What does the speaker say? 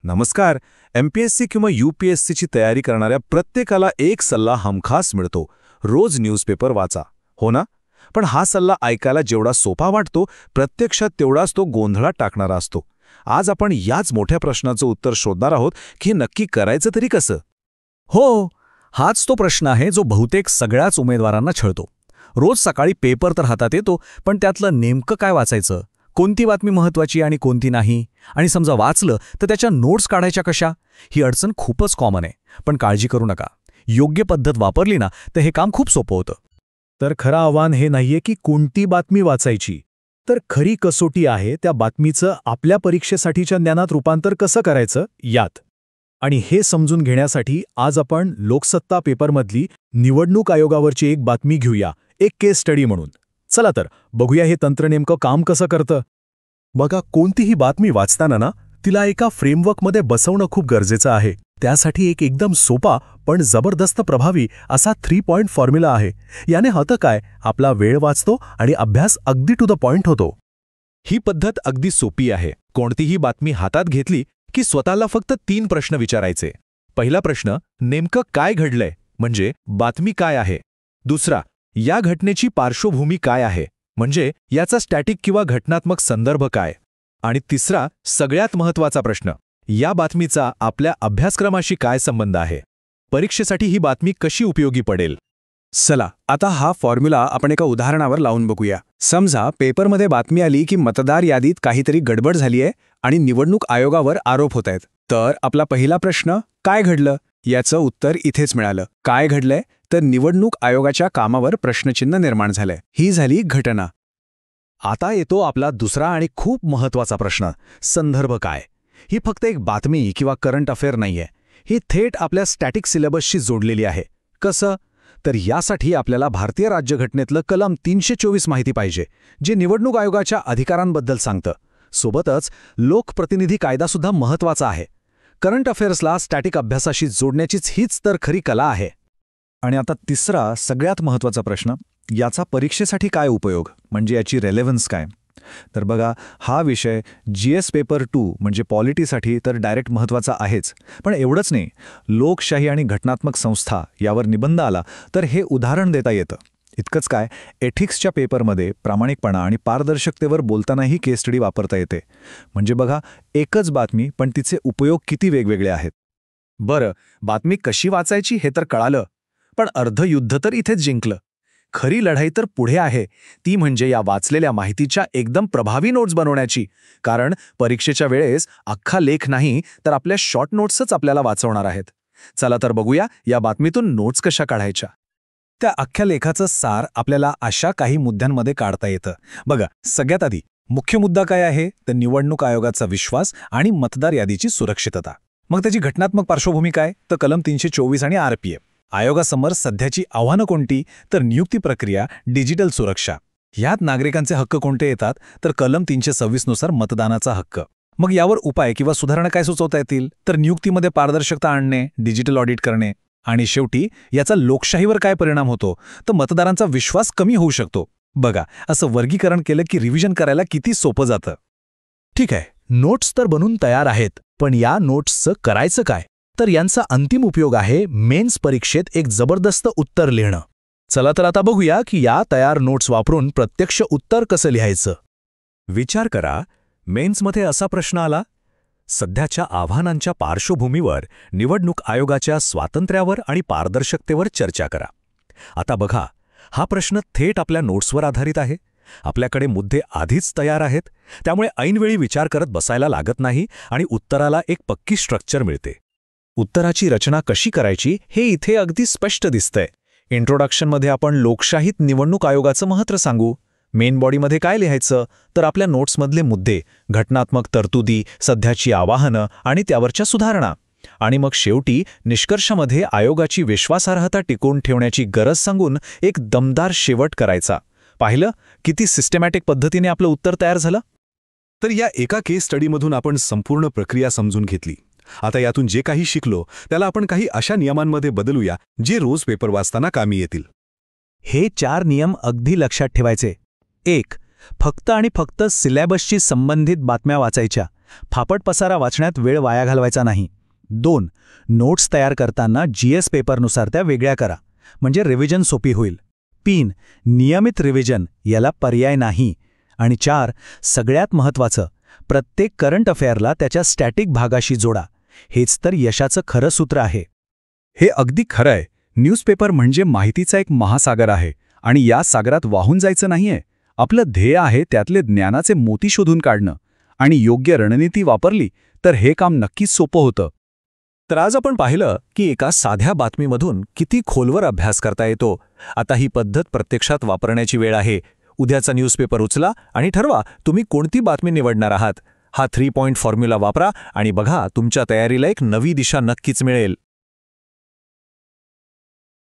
नमस्कार. MPSC किंवा UPSCची तयारी करणाऱ्या प्रत्येकाला एक सल्ला हमखास मिळतो, रोज न्यूजपेपर वाचा. हो ना? पण हा सल्ला ऐकायला जेवढा सोपा वाटतो, प्रत्यक्षात तेवढाच तो गोंधळात टाकणारा असतो. आज आपण याच मोठ्या प्रश्नाचं उत्तर शोधणार आहोत की हे नक्की करायचं तरी कसं? हो, हाच तो प्रश्न आहे जो बहुतेक सगळ्याच उमेदवारांना छळतो. रोज सकाळी पेपर तर हातात येतो, पण त्यातलं नेमकं काय वाचायचं, कोणती बातमी महत्त्वाची आणि कोणती नाही, आणि समजा वाचलं तर त्याच्या नोट्स काढायच्या कशा, ही अडचण खूपच कॉमन आहे. पण काळजी करू नका, योग्य पद्धत वापरली ना तर हे काम खूप सोपं होतं. तर खरं आव्हान हे नाहीये की कोणती बातमी वाचायची, तर खरी कसोटी आहे त्या बातमीचं आपल्या परीक्षेसाठीच्या ज्ञानात रूपांतर कसं करायचं यात. आणि हे समजून घेण्यासाठी आज आपण लोकसत्ता पेपरमधली निवडणूक आयोगावरची एक बातमी घेऊया, एक केस स्टडी म्हणून. चला तर बघूया हे तंत्र नेमकं काम कसं करतं. बघा, कोणतीही बातमी वाचताना ना तिला एका फ्रेमवर्कमध्ये बसवणं खूप गरजेचं आहे. त्यासाठी एक एकदम सोपा पण जबरदस्त प्रभावी असा 3 पॉइंट फॉर्म्युला आहे. याने होतं काय, आपला वेळ वाचतो आणि अभ्यास अगदी टू द पॉइंट होतो. ही पद्धत अगदी सोपी आहे. कोणतीही बातमी हातात घेतली की स्वतःला फक्त 3 प्रश्न विचारायचे. पहिला प्रश्न, नेमकं काय घडलंय, म्हणजे बातमी काय आहे. दुसरा, या घटनेची पार्श्वभूमी काय आहे, म्हणजे याचा स्टॅटिक किंवा घटनात्मक संदर्भ काय. आणि तिसरा, सगळ्यात महत्त्वाचा प्रश्न, या बातमीचा आपल्या अभ्यासक्रमाशी काय संबंध आहे, परीक्षेसाठी ही बातमी कशी उपयोगी पडेल. चला आता हा फॉर्म्युला आपण एका उदाहरणावर लावून बघूया. समजा पेपरमध्ये बातमी आली की मतदार यादीत काहीतरी गडबड झाली आहे आणि निवडणूक आयोगावर आरोप होत आहेत. तर आपला पहिला प्रश्न, काय घडलं, याचं उत्तर इथेच मिळालं. काय घडलंय, तर निवडणूक आयोगाच्या कामावर प्रश्नचिन्ह निर्माण झालंय. ही झाली घटना. आता येतो आपला दुसरा आणि खूप महत्त्वाचा प्रश्न, संदर्भ काय. ही फक्त एक बातमी किंवा करंट अफेअर नाहीये, ही थेट आपल्या स्टॅटिक सिलेबसशी जोडलेली आहे. कसं, तर यासाठी आपल्याला भारतीय राज्यघटनेतलं कलम 324 माहिती पाहिजे, जे निवडणूक आयोगाच्या अधिकारांबद्दल सांगतं. सोबतच लोकप्रतिनिधी कायदासुद्धा महत्त्वाचा आहे. करंट अफेअर्सला स्टॅटिक अभ्यासाशी जोडण्याचीच हीच तर खरी कला आहे. आणि आता तिसरा सगळ्यात महत्त्वाचा प्रश्न, याचा परीक्षेसाठी काय उपयोग, म्हणजे याची रेलेव्हन्स काय. तर बघा, हा विषय GS पेपर 2 म्हणजे पॉलिटीसाठी तर डायरेक्ट महत्त्वाचा आहेच. पण एवढंच नाही, लोकशाही आणि घटनात्मक संस्था यावर निबंध आला तर हे उदाहरण देता येतं. इतकंच काय, एथिक्सच्या पेपरमध्ये प्रामाणिकपणा आणि पारदर्शकतेवर बोलतानाही केस स्टडी वापरता येते. म्हणजे बघा, एकच बातमी पण तिचे उपयोग किती वेगवेगळे आहेत. बरं, बातमी कशी वाचायची हे तर कळालं, पण अर्धयुद्ध तर इथेच जिंकलं. खरी लढाई तर पुढे आहे, ती म्हणजे या वाचलेल्या माहितीच्या एकदम प्रभावी नोट्स बनवण्याची. कारण परीक्षेच्या वेळेस अख्खा लेख नाही तर आपल्या शॉर्ट नोट्सच आपल्याला वाचवणार आहेत. चला तर बघूया या बातमीतून नोट्स कशा काढायच्या. त्या अख्ख्या लेखाचं सार आपल्याला अशा काही मुद्द्यांमध्ये काढता येतं. बघा, सगळ्यात आधी मुख्य मुद्दा काय आहे, तर निवडणूक आयोगाचा विश्वास आणि मतदार यादीची सुरक्षितता. मग त्याची घटनात्मक पार्श्वभूमी काय, तर कलम 324 आणि RPF. आयोगासमोर सध्याची आव्हानं कोणती, तर नियुक्ती प्रक्रिया, डिजिटल सुरक्षा. यात नागरिकांचे हक्क कोणते येतात, तर कलम 326 नुसार मतदानाचा हक्क. मग यावर उपाय किंवा सुधारणा काय सुचवता येतील, तर नियुक्तीमध्ये पारदर्शकता आणणे, डिजिटल ऑडिट करणे. आणि शेवटी याचा लोकशाहीवर काय परिणाम होतो, तर मतदारांचा विश्वास कमी होऊ शकतो. बघा, असं वर्गीकरण केलं की रिव्हिजन करायला किती सोपं जातं. ठीक आहे, नोट्स तर बनून तयार आहेत, पण या नोट्सचं करायचं काय, तर यांचा अंतिम उपयोग आहे मेन्स परीक्षेत एक जबरदस्त उत्तर लिहिणं. चला तर आता बघूया की या तयार नोट्स वापरून प्रत्यक्ष उत्तर कसं लिहायचं. विचार करा, मेन्समध्ये असा प्रश्न आला, सध्याच्या आव्हानांच्या पार्श्वभूमीवर निवडणूक आयोगाच्या स्वातंत्र्यावर आणि पारदर्शकतेवर चर्चा करा. आता बघा, हा प्रश्न थेट आपल्या नोट्सवर आधारित आहे. आपल्याकडे मुद्दे आधीच तयार आहेत, त्यामुळे ऐनवेळी विचार करत बसायला लागत नाही आणि उत्तराला एक पक्की स्ट्रक्चर मिळते. उत्तराची रचना कशी करायची हे इथे अगदी स्पष्ट दिसतंय. इंट्रोडक्शनमध्ये आपण लोकशाहीत निवडणूक आयोगाचं महत्त्व सांगू. मेन बॉडीमध्ये काय लिहायचं, तर आपल्या नोट्समधले मुद्दे, घटनात्मक तरतुदी, सध्याची आवाहनं आणि त्यावरच्या सुधारणा. आणि मग शेवटी निष्कर्षामध्ये आयोगाची विश्वासार्हता टिकवून ठेवण्याची गरज सांगून एक दमदार शेवट करायचा. पाहिलं किती सिस्टमॅटिक पद्धतीने आपलं उत्तर तयार झालं. तर या एका केस स्टडीमधून आपण संपूर्ण प्रक्रिया समजून घेतली. आता यातून जे काही शिकलो त्याला आपण काही अशा नियमांमध्ये बदलूया जे रोज पेपर वाचताना कामी येतील. हे 4 नियम अगदी लक्षात ठेवायचे. 1. फक्त आणि फक्त सिलेबसशी संबंधित बातम्या वाचायच्या. फापट पसारा वाचण्यात वेळ वाया घालवायचा नाही. 2. नोट्स तयार करताना GS पेपरनुसार त्या वेगळ्या करा, म्हणजे रिव्हिजन सोपी होईल. 3. नियमित रिव्हिजन, याला पर्याय नाही. आणि 4. सगळ्यात महत्त्वाचं, प्रत्येक करंट अफेअरला त्याच्या स्टॅटिक भागाशी जोडा. हेच तर यशाचं खरं सूत्र आहे. हे अगदी खरं आहे. न्यूजपेपर म्हणजे माहितीचा एक महासागर आहे आणि या सागरात वाहून जायचं नाहीये. आपलं ध्येय आहे त्यातले ज्ञानाचे मोती शोधून काढणं, आणि योग्य रणनीती वापरली तर हे काम नक्कीच सोपं होतं. तर आज आपण पाहिलं की एका साध्या बातमीमधून किती खोलवर अभ्यास करता येतो. आता ही पद्धत प्रत्यक्षात वापरण्याची वेळ आहे. उद्याचा न्यूजपेपर उचला आणि ठरवा तुम्ही कोणती बातमी निवडणार आहात. हा 3 पॉइंट फॉर्म्युला वापरा आणि बघा, तुमच्या तयारीला एक नवी दिशा नक्कीच मिळेल.